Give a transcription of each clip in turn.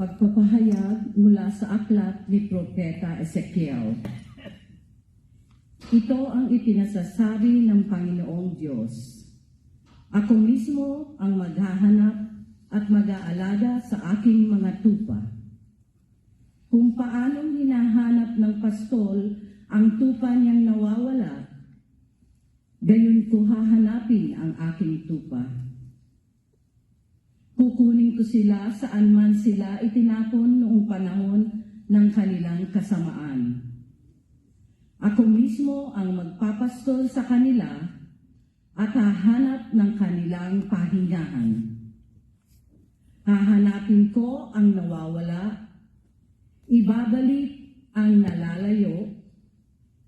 Pagpapahayag mula sa aklat ni Propeta Ezekiel. Ito ang ipinasasabi ng Panginoong Diyos. Ako mismo ang maghahanap at mag-aalaga sa aking mga tupa. Kung paanong hinahanap ng pastol ang tupa niyang nawawala, gayon ko hahanapin ang aking tupa. Kukunin ko sila saan man sila itinapon noong panahon ng kanilang kasamaan. Ako mismo ang magpapastol sa kanila at hahanap ng kanilang pahingahan. Hahanapin ko ang nawawala, ibabalik ang nalalayo,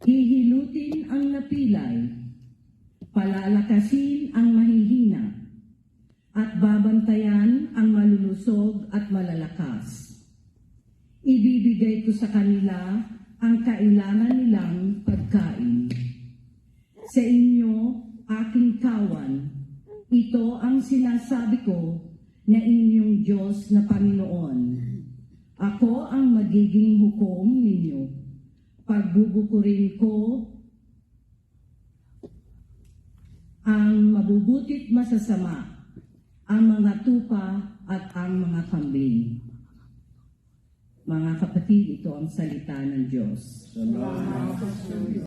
hihilutin ang napilay, palalakasin ang mahihina, at babantayan ang malulusog at malalakas. Ibibigay ko sa kanila ang kailangan nilang pagkain. Sa inyo, aking kawan, ito ang sinasabi ko na inyong Diyos na Panginoon. Ako ang magiging hukom ninyo. Pagbubukurin ko ang mabubuti't masasama, ang mga tupa at ang mga kambing. Mga kapatid, ito ang salita ng Diyos. Salamat.